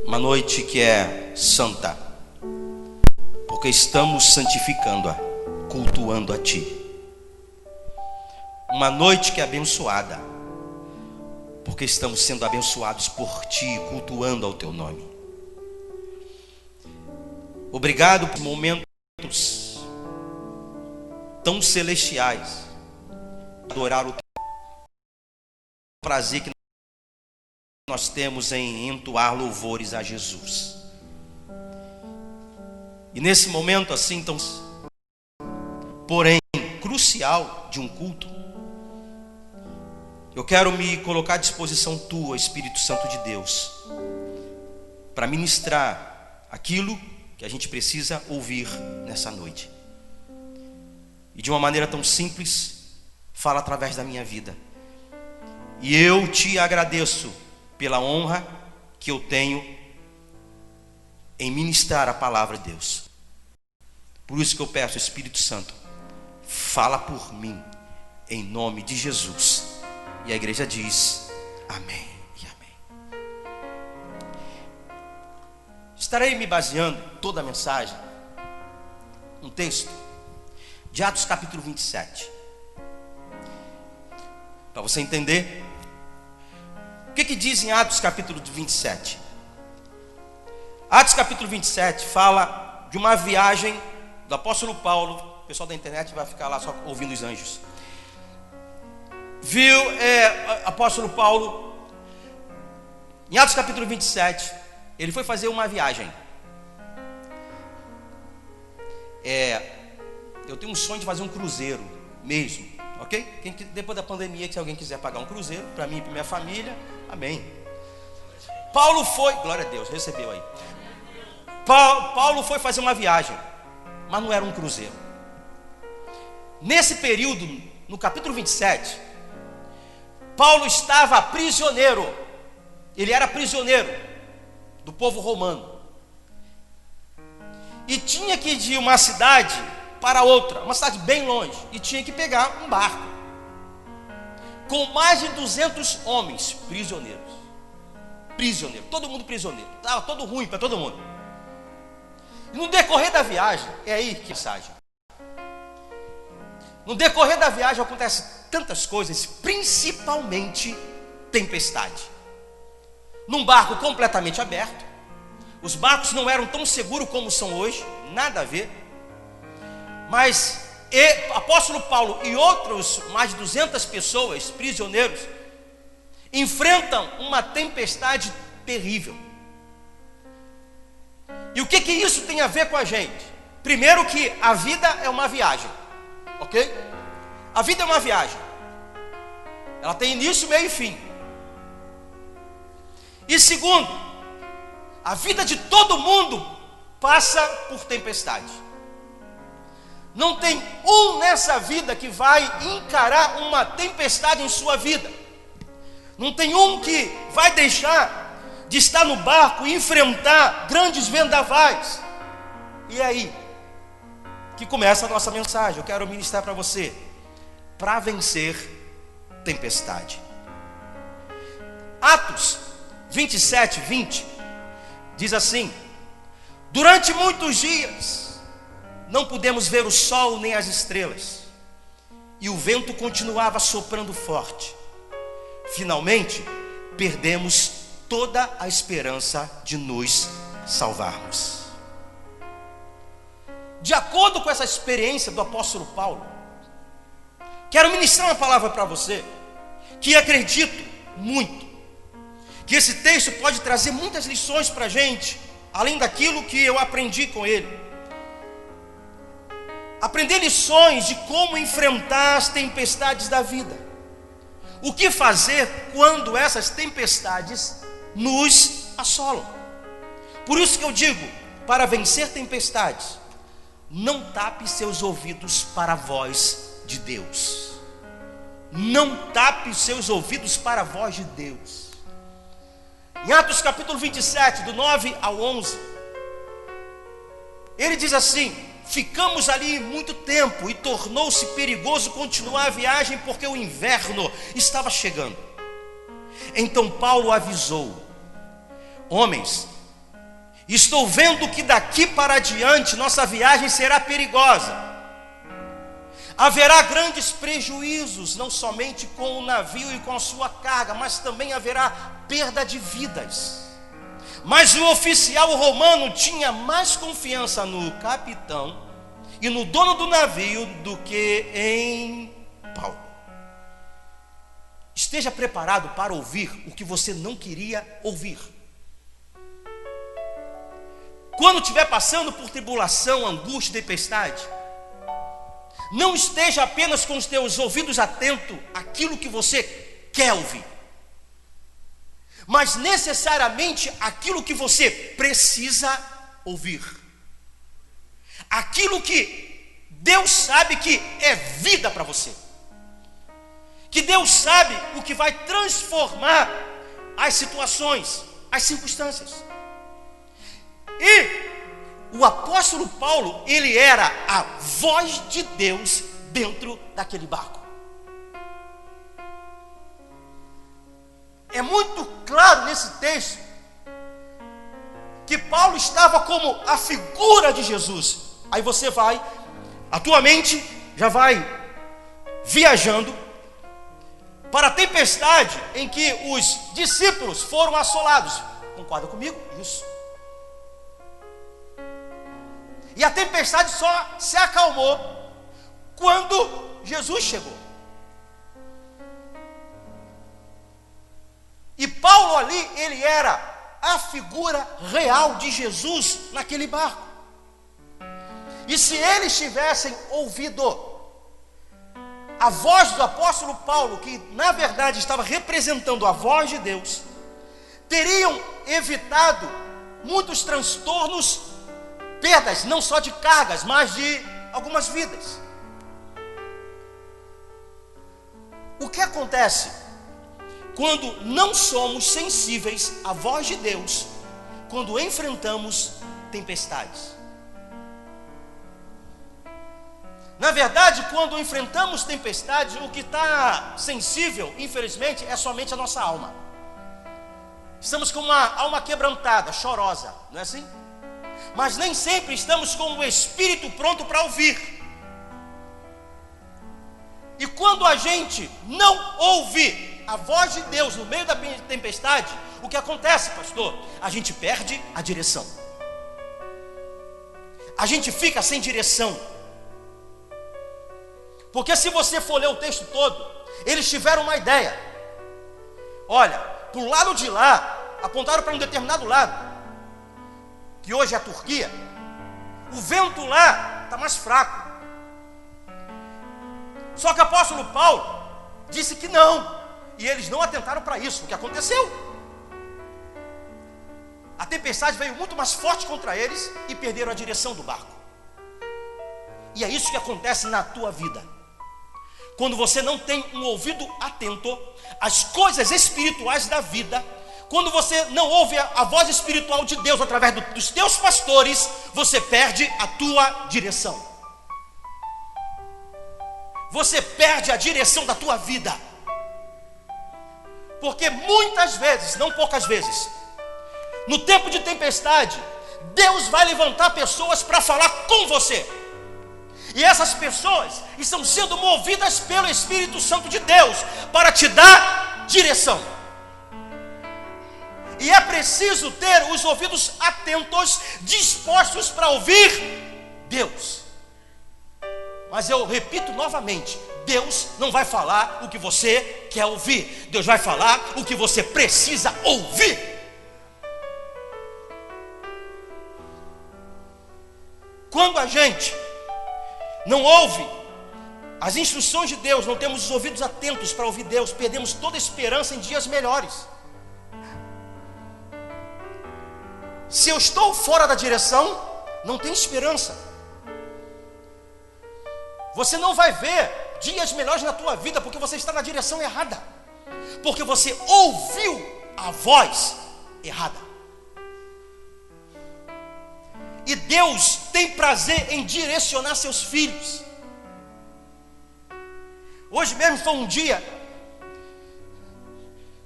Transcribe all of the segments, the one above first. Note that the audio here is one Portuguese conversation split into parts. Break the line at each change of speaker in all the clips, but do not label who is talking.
Uma noite que é santa, porque estamos santificando-a, cultuando a Ti. Uma noite que é abençoada, porque estamos sendo abençoados por Ti, cultuando ao Teu nome. Obrigado por momentos tão celestiais, adorar o Teu prazer que nós temos em entoar louvores a Jesus. E nesse momento assim tão, porém, crucial de um culto, eu quero me colocar à disposição Tua, Espírito Santo de Deus, para ministrar aquilo que a gente precisa ouvir nessa noite. E de uma maneira tão simples, fala através da minha vida. E eu Te agradeço pela honra que eu tenho em ministrar a palavra de Deus. Por isso que eu peço, Espírito Santo, fala por mim, em nome de Jesus. E a igreja diz amém e amém. Estarei me baseando toda a mensagem um texto de Atos capítulo 27, para você entender o que diz em Atos capítulo 27. Atos capítulo 27 fala de uma viagem do apóstolo Paulo. O pessoal da internet vai ficar lá só ouvindo os anjos. Viu apóstolo Paulo em Atos capítulo 27, ele foi fazer uma viagem. Eu tenho um sonho de fazer um cruzeiro mesmo, ok? Depois da pandemia, se alguém quiser pagar um cruzeiro para mim e para minha família, amém. Paulo foi, glória a Deus, recebeu aí. Paulo foi fazer uma viagem, mas não era um cruzeiro. Nesse período, no capítulo 27, Paulo estava prisioneiro. Ele era prisioneiro do povo romano e tinha que ir de uma cidade para outra, uma cidade bem longe, e tinha que pegar um barco com mais de 200 homens prisioneiros. Todo mundo prisioneiro. Estava todo ruim para todo mundo. E no decorrer da viagem, é aí que mensagem. No decorrer da viagem acontecem tantas coisas, principalmente tempestade. Num barco completamente aberto, os barcos não eram tão seguros como são hoje, nada a ver. Mas apóstolo Paulo e outros mais de 200 pessoas, prisioneiros, enfrentam uma tempestade terrível. E o que isso tem a ver com a gente? Primeiro que a vida é uma viagem, ok? A vida é uma viagem. Ela tem início, meio e fim. E segundo, a vida de todo mundo passa por tempestade. Não tem um nessa vida que vai encarar uma tempestade em sua vida. Não tem um que vai deixar de estar no barco e enfrentar grandes vendavais. E é aí que começa a nossa mensagem. Eu quero ministrar para você, para vencer tempestade. Atos 27, 20 diz assim: durante muitos dias não pudemos ver o sol nem as estrelas, e o vento continuava soprando forte. Finalmente perdemos toda a esperança de nos salvarmos. De acordo com essa experiência do apóstolo Paulo, quero ministrar uma palavra para você, que acredito muito que esse texto pode trazer muitas lições para a gente, além daquilo que eu aprendi com ele. Aprender lições de como enfrentar as tempestades da vida. O que fazer quando essas tempestades nos assolam. Por isso que eu digo, para vencer tempestades, não tape seus ouvidos para a voz de Deus. Não tape seus ouvidos para a voz de Deus. Em Atos capítulo 27, do 9 ao 11, ele diz assim: ficamos ali muito tempo e tornou-se perigoso continuar a viagem porque o inverno estava chegando. Então Paulo avisou: homens, Estou vendo que daqui para diante nossa viagem será perigosa. Haverá grandes prejuízos, não somente com o navio e com a sua carga, mas também haverá perda de vidas. Mas o oficial romano tinha mais confiança no capitão e no dono do navio do que em Paulo. Esteja preparado para ouvir o que você não queria ouvir. Quando estiver passando por tribulação, angústia, tempestade, não esteja apenas com os teus ouvidos atentos àquilo que você quer ouvir, mas necessariamente aquilo que você precisa ouvir, aquilo que Deus sabe que é vida para você, que Deus sabe o que vai transformar as situações, as circunstâncias. E o apóstolo Paulo, ele era a voz de Deus dentro daquele barco. É muito claro nesse texto que Paulo estava como a figura de Jesus. Aí você vai, a tua mente já vai viajando para a tempestade em que os discípulos foram assolados. Concorda comigo? Isso. E a tempestade só se acalmou quando Jesus chegou. E Paulo ali, ele era a figura real de Jesus naquele barco. E se eles tivessem ouvido a voz do apóstolo Paulo, que na verdade estava representando a voz de Deus, teriam evitado muitos transtornos, perdas, não só de cargas, mas de algumas vidas. O que acontece quando não somos sensíveis à voz de Deus, quando enfrentamos tempestades? Na verdade, quando enfrentamos tempestades, o que está sensível, infelizmente, é somente a nossa alma. Estamos com uma alma quebrantada, chorosa, não é assim? Mas nem sempre estamos com o espírito pronto para ouvir. E quando a gente não ouve a voz de Deus no meio da tempestade, o que acontece, pastor? A gente perde a direção. A gente fica sem direção. Porque se você for ler o texto todo, eles tiveram uma ideia. Olha, para o lado de lá, apontaram para um determinado lado, que hoje é a Turquia. O vento lá está mais fraco. Só que o apóstolo Paulo disse que não, e eles não atentaram para isso. O que aconteceu? A tempestade veio muito mais forte contra eles e perderam a direção do barco. E é isso que acontece na tua vida. Quando você não tem um ouvido atento às coisas espirituais da vida, quando você não ouve a voz espiritual de Deus através dos teus pastores, você perde a tua direção. Você perde a direção da tua vida. Porque muitas vezes, não poucas vezes, no tempo de tempestade, Deus vai levantar pessoas para falar com você. E essas pessoas estão sendo movidas pelo Espírito Santo de Deus para te dar direção. E é preciso ter os ouvidos atentos, dispostos para ouvir Deus. Mas eu repito novamente, Deus não vai falar o que você quer ouvir. Deus vai falar o que você precisa ouvir. Quando a gente não ouve as instruções de Deus, não temos os ouvidos atentos para ouvir Deus, perdemos toda a esperança em dias melhores. Se eu estou fora da direção, não tem esperança. Você não vai ver dias melhores na tua vida, porque você está na direção errada, porque você ouviu a voz errada. E Deus tem prazer em direcionar seus filhos. Hoje mesmo foi um dia,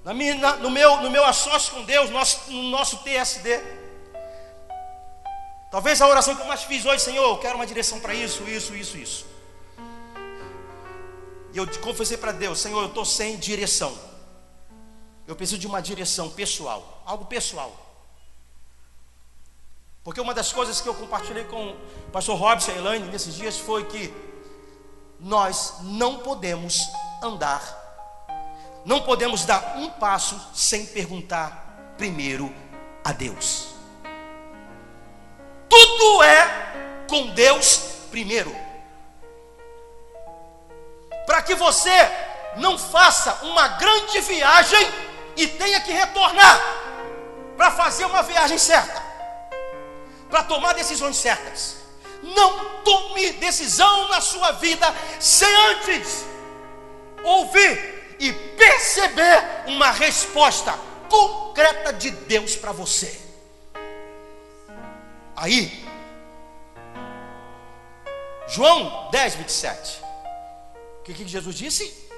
no meu assócio com Deus, no nosso TSD, Talvez a oração que eu mais fiz hoje: Senhor, eu quero uma direção para isso. E eu confessei para Deus: Senhor, eu estou sem direção. Eu preciso de uma direção pessoal, algo pessoal. Porque uma das coisas que eu compartilhei com o pastor Robson e a Elaine nesses dias foi que nós não podemos andar, não podemos dar um passo sem perguntar primeiro a Deus. Tudo é com Deus primeiro. Para que você não faça uma grande viagem e tenha que retornar para fazer uma viagem certa, para tomar decisões certas. Não tome decisão na sua vida sem antes ouvir e perceber uma resposta concreta de Deus para você. Aí, João 10, 27. O que Jesus disse?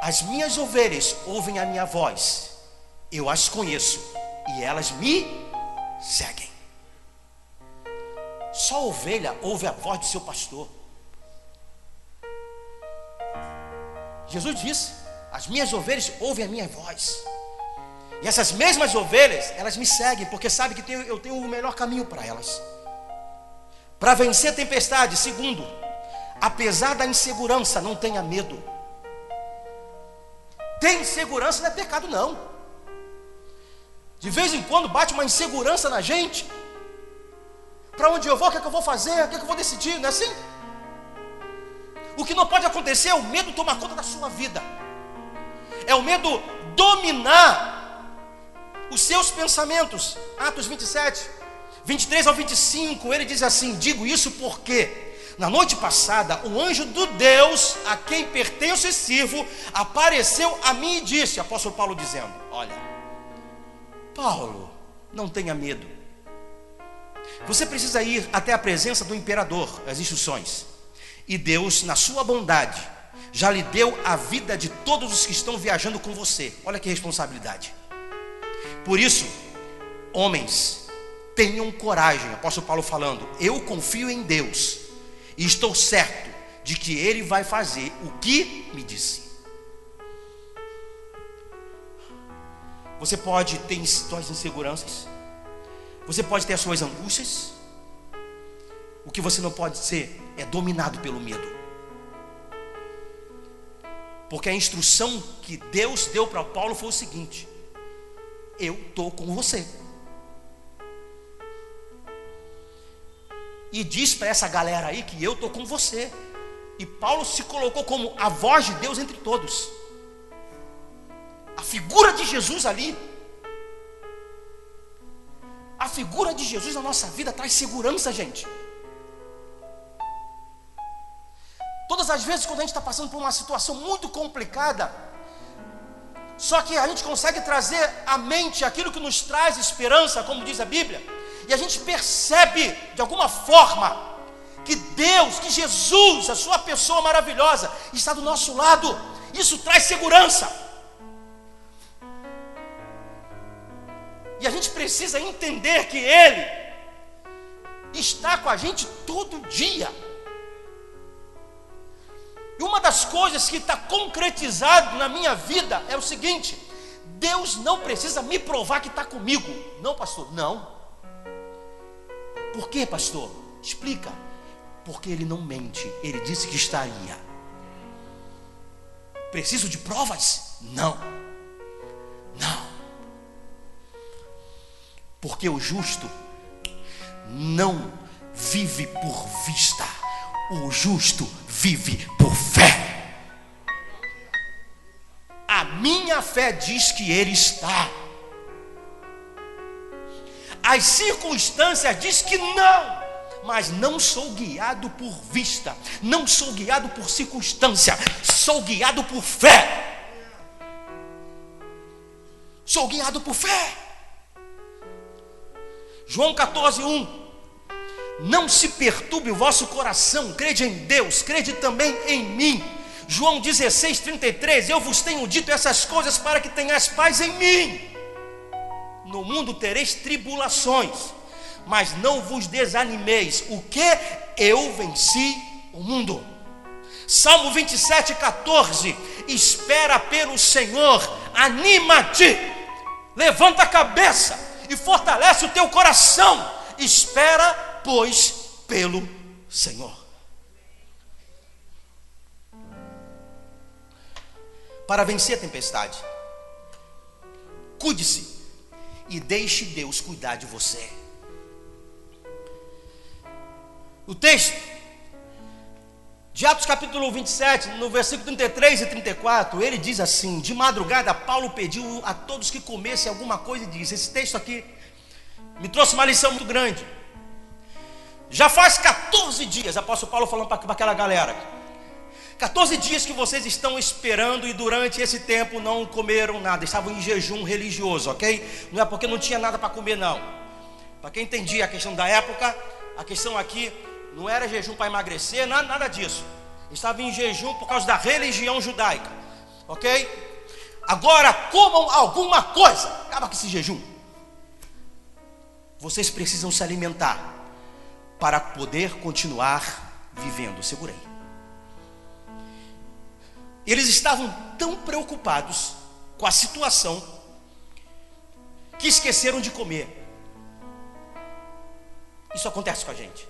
As minhas ovelhas ouvem a minha voz, eu as conheço e elas me seguem. Só ovelha ouve a voz do seu pastor. Jesus disse: as minhas ovelhas ouvem a minha voz. E essas mesmas ovelhas, elas me seguem, porque sabem que eu tenho o melhor caminho para elas. Para vencer a tempestade. Segundo, apesar da insegurança, não tenha medo. Ter insegurança não é pecado, não. De vez em quando bate uma insegurança na gente. Para onde eu vou, o que é que eu vou fazer, o que é que eu vou decidir, não é assim? O que não pode acontecer é o medo tomar conta da sua vida. É o medo dominar os seus pensamentos. Atos 27, 23 ao 25, ele diz assim: digo isso porque na noite passada o anjo do Deus a quem pertenço e sirvo apareceu a mim e disse, apóstolo Paulo dizendo: olha, Paulo, não tenha medo. Você precisa ir até a presença do imperador, as instruções. E Deus, na sua bondade, já lhe deu a vida de todos os que estão viajando com você. Olha que responsabilidade. Por isso, homens, tenham coragem. Apóstolo Paulo falando: eu confio em Deus e estou certo de que Ele vai fazer o que me disse. Você pode ter suas inseguranças, você pode ter as suas angústias. O que você não pode ser é dominado pelo medo. Porque a instrução que Deus deu para Paulo foi o seguinte: eu estou com você. E diz para essa galera aí que eu estou com você. E Paulo se colocou como a voz de Deus entre todos. A figura de Jesus ali. A figura de Jesus na nossa vida traz segurança, gente. Todas as vezes quando a gente está passando por uma situação muito complicada, só que a gente consegue trazer à mente aquilo que nos traz esperança, como diz a Bíblia, e a gente percebe de alguma forma que Deus, que Jesus, a sua pessoa maravilhosa, está do nosso lado. Isso traz segurança. E a gente precisa entender que Ele está com a gente todo dia. E uma das coisas que está concretizado na minha vida é o seguinte: Deus não precisa me provar que está comigo. Não, pastor, não. Por quê, pastor? Explica. Porque Ele não mente. Ele disse que estaria. Preciso de provas? Não. Não. Porque o justo não vive por vista. O justo vive por fé. A minha fé diz que Ele está. As circunstâncias diz que não. Mas não sou guiado por vista. Não sou guiado por circunstância. Sou guiado por fé. Sou guiado por fé. João 14:1. Não se perturbe o vosso coração, crede em Deus, crede também em mim. João 16:33. Eu vos tenho dito essas coisas para que tenhais paz em mim. No mundo tereis tribulações, mas não vos desanimeis. O que? Eu venci o mundo. Salmo 27:14. Espera pelo Senhor, anima-te, levanta a cabeça e fortalece o teu coração. Espera, pois, pelo Senhor. Para vencer a tempestade, cuide-se e deixe Deus cuidar de você. O texto de Atos capítulo 27, no versículo 33 e 34, ele diz assim: de madrugada Paulo pediu a todos que comessem alguma coisa e disse. Esse texto aqui me trouxe uma lição muito grande. Já faz 14 dias, apóstolo Paulo falando para aquela galera, 14 dias que vocês estão esperando e durante esse tempo não comeram nada, estavam em jejum religioso, ok? Não é porque não tinha nada para comer, não. Para quem entendia a questão da época, a questão aqui não era jejum para emagrecer, nada disso. Estava em jejum por causa da religião judaica, ok? Agora comam alguma coisa, acaba com esse jejum. Vocês precisam se alimentar para poder continuar vivendo. Segura aí. Eles estavam tão preocupados com a situação que esqueceram de comer. Isso acontece com a gente.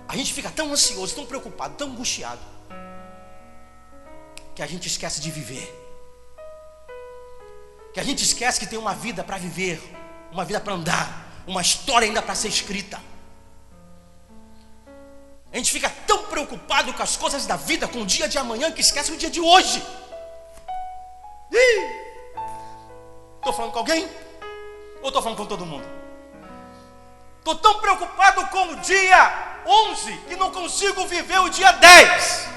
A gente fica tão ansioso, tão preocupado, tão angustiado, que a gente esquece de viver. Que a gente esquece que tem uma vida para viver, uma vida para andar, uma história ainda para ser escrita. A gente fica tão preocupado com as coisas da vida, com o dia de amanhã, que esquece o dia de hoje. Estou falando com alguém? Ou estou falando com todo mundo? Estou tão preocupado com o dia 11 que não consigo viver o dia 10.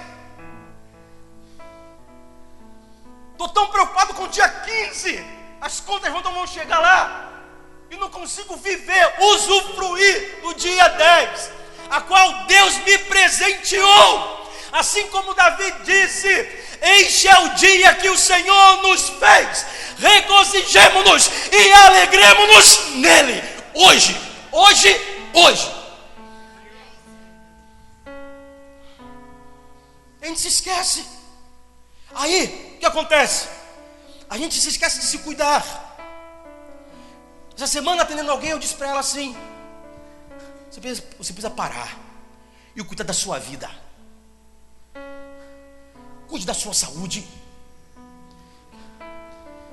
Estou tão preocupado com o dia 15. As contas não vão chegar lá e não consigo viver, usufruir do dia 10, a qual Deus me presenteou. Assim como Davi disse: este é o dia que o Senhor nos fez, regozijemo-nos e alegremo-nos nele. Hoje. A gente se esquece. Aí, o que acontece? A gente se esquece de se cuidar. Essa semana, atendendo alguém, eu disse para ela assim: você precisa parar e cuidar da sua vida. Cuide da sua saúde.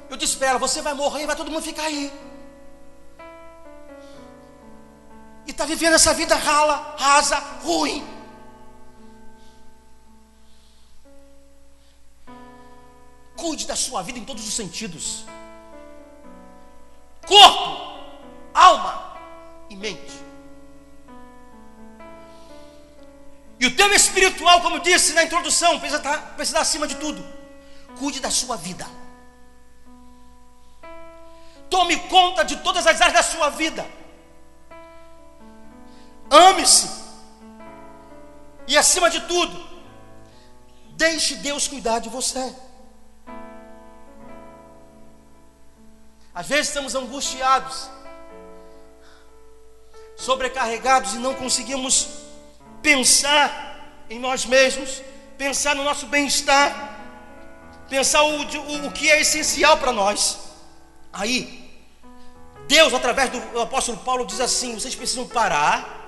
Eu disse para ela: você vai morrer e vai todo mundo ficar aí. E está vivendo essa vida rasa, ruim. Cuide da sua vida em todos os sentidos: corpo, alma e mente. E o teu espiritual, como disse na introdução, precisa estar acima de tudo. Cuide da sua vida. Tome conta de todas as áreas da sua vida. Ame-se. E acima de tudo, deixe Deus cuidar de você. Às vezes estamos angustiados, sobrecarregados e não conseguimos pensar em nós mesmos, pensar no nosso bem-estar, pensar o que é essencial para nós. Aí, Deus, através do apóstolo Paulo, diz assim: vocês precisam parar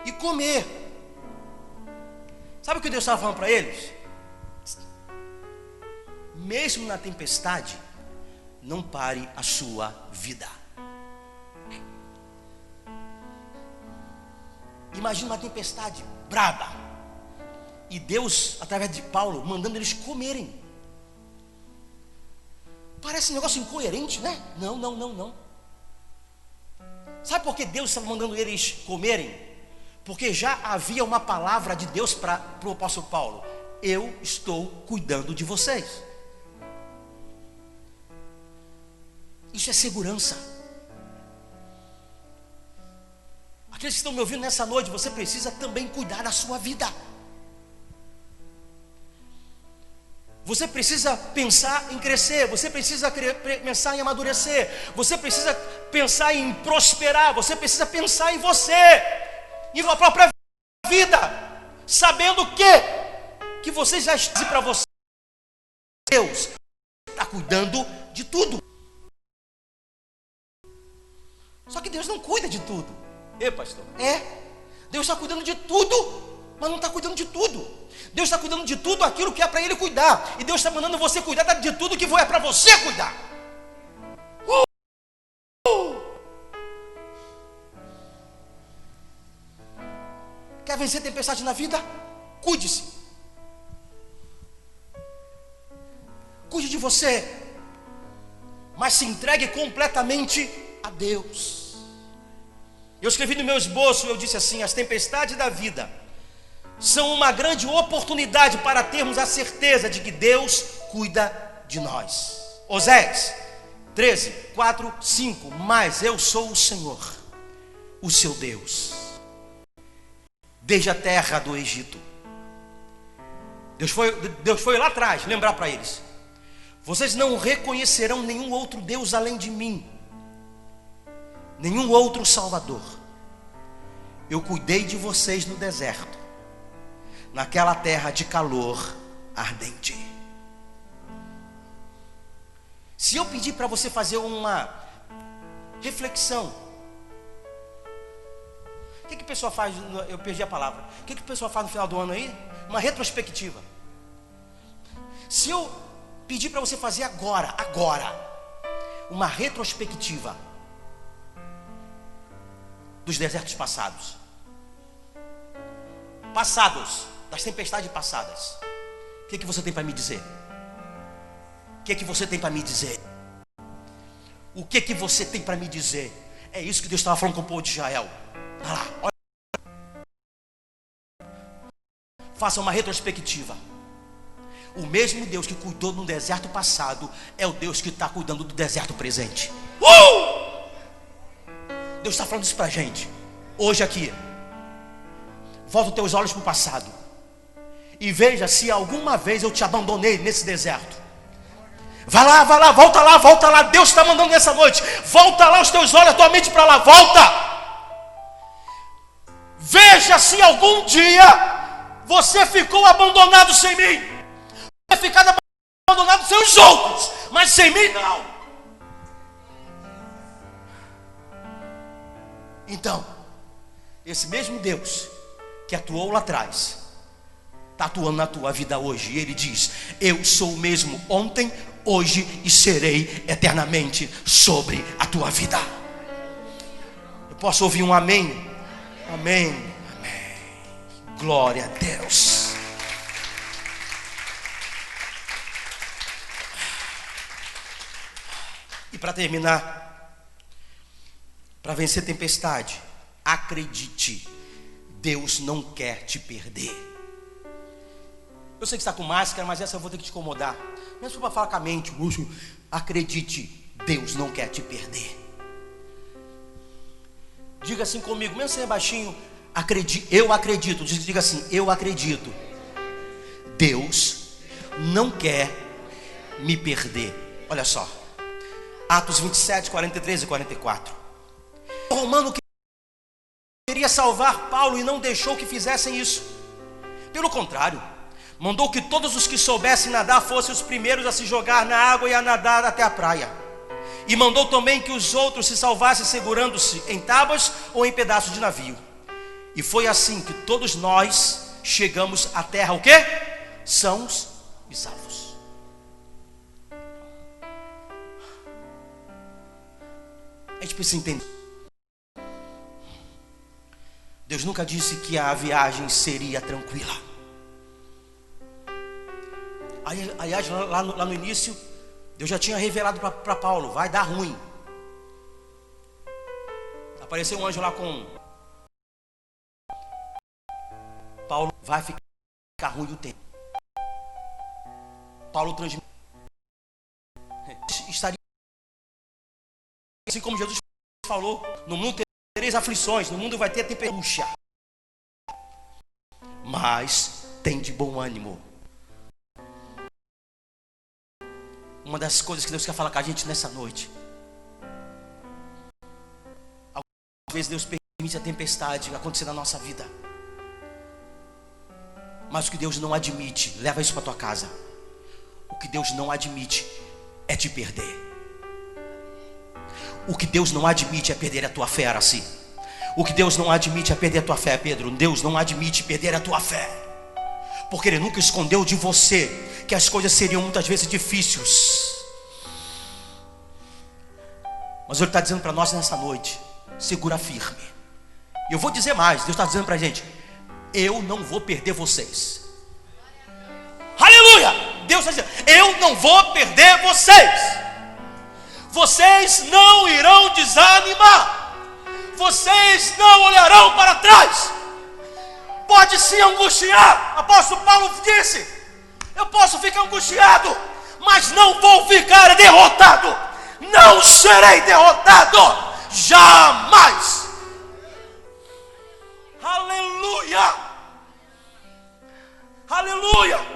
e comer. Sabe o que Deus estava falando para eles? Mesmo na tempestade, não pare a sua vida. Imagina uma tempestade braba e Deus, através de Paulo, mandando eles comerem. Parece um negócio incoerente, né? Não. Sabe por que Deus estava mandando eles comerem? Porque já havia uma palavra de Deus para o apóstolo Paulo: eu estou cuidando de vocês. Isso é segurança. Aqueles que estão me ouvindo nessa noite, você precisa também cuidar da sua vida. Você precisa pensar em crescer, você precisa pensar em amadurecer, você precisa pensar em prosperar, você precisa pensar em você, em sua própria vida, sabendo que você já está para você. Deus está cuidando de tudo. Só que Deus não cuida de tudo. Pastor? Deus está cuidando de tudo, mas não está cuidando de tudo. Deus está cuidando de tudo aquilo que é para Ele cuidar. E Deus está mandando você cuidar de tudo que é para você cuidar. Quer vencer tempestade na vida? Cuide-se. Cuide de você. Mas se entregue completamente a Deus. Eu escrevi no meu esboço, eu disse assim: as tempestades da vida são uma grande oportunidade para termos a certeza de que Deus cuida de nós. Oséias 13, 4, 5. Mas eu sou o Senhor, o seu Deus, desde a terra do Egito. Deus foi lá atrás lembrar para eles: vocês não reconhecerão nenhum outro Deus além de mim, nenhum outro Salvador. Eu cuidei de vocês no deserto, naquela terra de calor ardente. Se eu pedir para você fazer uma reflexão, o que o pessoal faz? Eu perdi a palavra. O que o pessoal faz no final do ano aí? Uma retrospectiva. Se eu pedir para você fazer agora, uma retrospectiva dos desertos passados, das tempestades passadas, o que você tem para me dizer? O que você tem para me dizer? O que você tem para me dizer? É isso que Deus estava falando com o povo de Israel. Olha lá, olha. Faça uma retrospectiva. O mesmo Deus que cuidou no deserto passado é o Deus que está cuidando do deserto presente. Deus está falando isso para a gente hoje aqui. Volta os teus olhos para o passado e veja se alguma vez eu te abandonei nesse deserto. Vai lá, volta lá. Deus está mandando nessa noite. Volta lá os teus olhos, a tua mente para lá. Volta. Veja se algum dia você ficou abandonado sem mim. Você ficado abandonado sem os outros, mas sem mim não. Então, esse mesmo Deus que atuou lá atrás está atuando na tua vida hoje. E Ele diz: eu sou o mesmo ontem, hoje e serei eternamente sobre a tua vida. Eu posso ouvir um amém? Amém, amém. Glória a Deus. E para terminar, para vencer a tempestade, acredite, Deus não quer te perder. Eu sei que está com máscara, mas essa eu vou ter que te incomodar. Mesmo para falar com a mente, acredite, Deus não quer te perder. Diga assim comigo, mesmo sendo baixinho, eu acredito. Diga assim, eu acredito. Deus não quer me perder. Olha só, Atos 27, 43 e 44. O romano queria salvar Paulo e não deixou que fizessem isso. Pelo contrário, mandou que todos os que soubessem nadar fossem os primeiros a se jogar na água e a nadar até a praia. E mandou também que os outros se salvassem segurando-se em tábuas ou em pedaços de navio. E foi assim que todos nós chegamos à terra, o quê? Sãos e salvos. A gente precisa entender. Deus nunca disse que a viagem seria tranquila. Aliás, lá no início, Deus já tinha revelado para Paulo: vai dar ruim. Apareceu um anjo lá com Paulo: vai ficar ruim o tempo. Paulo transmitiu: estaria assim como Jesus falou: no mundo tereis aflições, no mundo vai ter tempestade, mas tem de bom ânimo. Uma das coisas que Deus quer falar com a gente nessa noite. Às vezes Deus permite a tempestade acontecer na nossa vida. Mas o que Deus não admite, leva isso para tua casa. O que Deus não admite é te perder. O que Deus não admite é perder a tua fé, Araci. O que Deus não admite é perder a tua fé, Pedro. Deus não admite perder a tua fé, porque Ele nunca escondeu de você que as coisas seriam muitas vezes difíceis. Mas Ele está dizendo para nós nessa noite: segura firme. E eu vou dizer mais, Deus está dizendo para a gente: eu não vou perder vocês. Aleluia! Deus está dizendo: eu não vou perder vocês. Vocês não irão desanimar. Vocês não olharão para trás. Pode se angustiar. Apóstolo Paulo disse: eu posso ficar angustiado, mas não vou ficar derrotado. Não serei derrotado, jamais. Aleluia. Aleluia.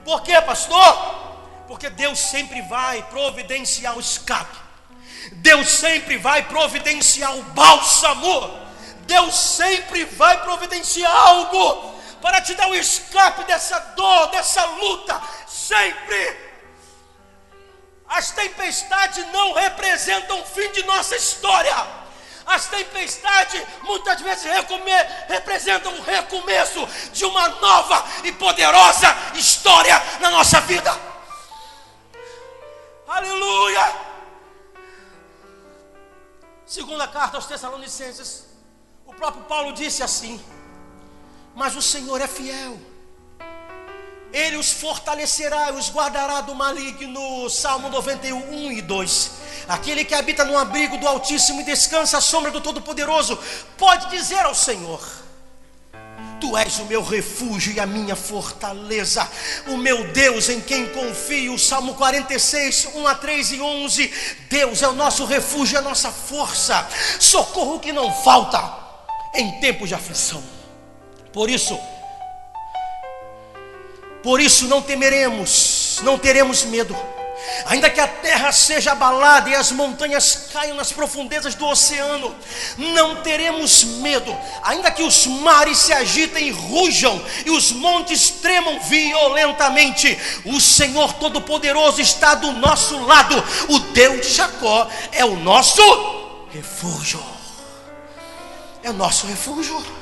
Por quê, pastor? Porque Deus sempre vai providenciar o escape. Deus sempre vai providenciar o bálsamo. Deus sempre vai providenciar algo para te dar o escape dessa dor, dessa luta. Sempre. As tempestades não representam o fim de nossa história. As tempestades muitas vezes representam o recomeço de uma nova e poderosa história na nossa vida. Aleluia. Segunda carta aos Tessalonicenses, o próprio Paulo disse assim: mas o Senhor é fiel, Ele os fortalecerá e os guardará do maligno. Salmo 91, 1 e 2. Aquele que habita no abrigo do Altíssimo e descansa à sombra do Todo-Poderoso pode dizer ao Senhor: Tu és o meu refúgio e a minha fortaleza, o meu Deus em quem confio. Salmo 46, 1 a 3 e 11. Deus é o nosso refúgio, a nossa força, socorro que não falta em tempos de aflição. Por isso não temeremos, não teremos medo. Ainda que a terra seja abalada e as montanhas caiam nas profundezas do oceano, não teremos medo. Ainda que os mares se agitem e rujam e os montes tremam violentamente, o Senhor Todo-Poderoso está do nosso lado. O Deus de Jacó é o nosso refúgio. É o nosso refúgio.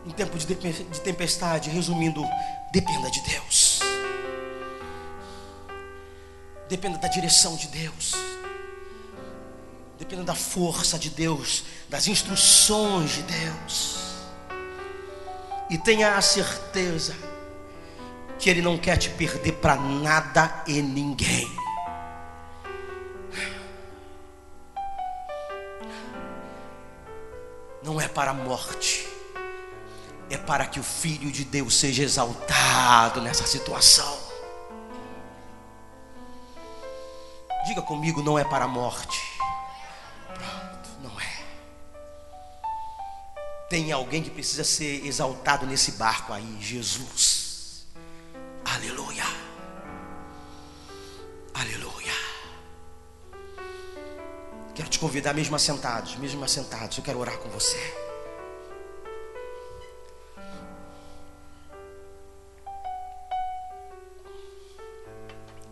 Em tempo de tempestade, resumindo, dependa de Deus. Dependa da direção de Deus. Dependa da força de Deus, das instruções de Deus. E tenha a certeza que Ele não quer te perder para nada e ninguém. Não é para a morte, é para que o Filho de Deus seja exaltado nessa situação. Diga comigo: não é para a morte. Pronto, não é. Tem alguém que precisa ser exaltado nesse barco aí: Jesus. Aleluia. Aleluia. Quero te convidar, mesmo assentados, eu quero orar com você.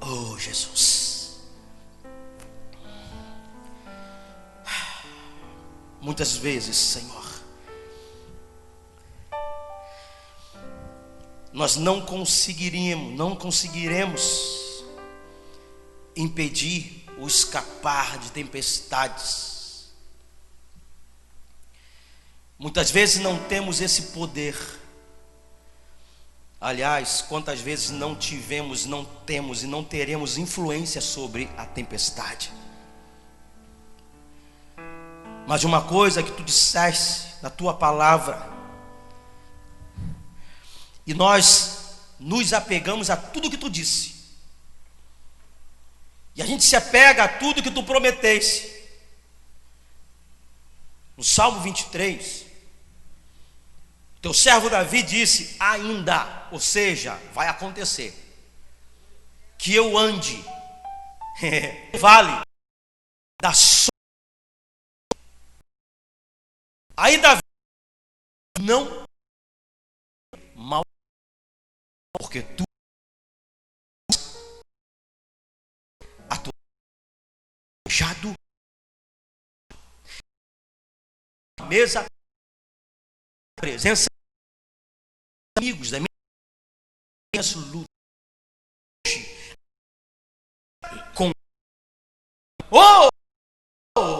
Oh, Jesus. Muitas vezes, Senhor, nós não conseguiremos impedir o escapar de tempestades. Muitas vezes não temos esse poder. Aliás, quantas vezes não tivemos, não temos e não teremos influência sobre a tempestade. Mas uma coisa que tu disseste na tua palavra, e nós nos apegamos a tudo que tu disse, e a gente se apega a tudo que tu prometeste, No Salmo 23, teu servo Davi disse: ainda, ou seja, vai acontecer, que eu ande vale da sombra. Aí Davi não mal, porque tu a tua mesa, presença amigos da minha luta com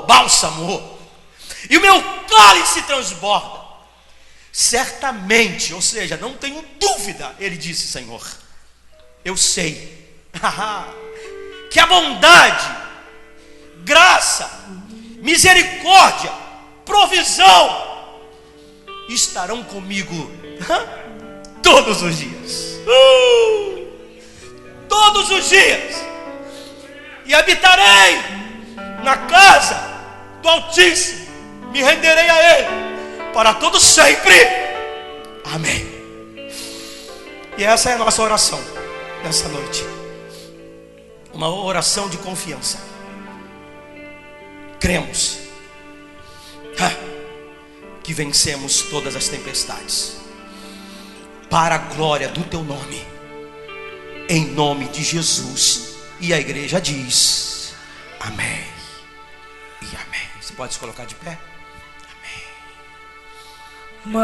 bálsamo, e o meu cálice transborda. Certamente, ou seja, não tenho dúvida, ele disse: Senhor, eu sei que a bondade, graça, misericórdia, provisão estarão comigo todos os dias. Todos os dias. E habitarei na casa do Altíssimo, me renderei a Ele para todo sempre. Amém. E essa é a nossa oração nessa noite, uma oração de confiança. Cremos que vencemos todas as tempestades, para a glória do teu nome, em nome de Jesus. E a igreja diz amém e amém. Você pode se colocar de pé? Amém.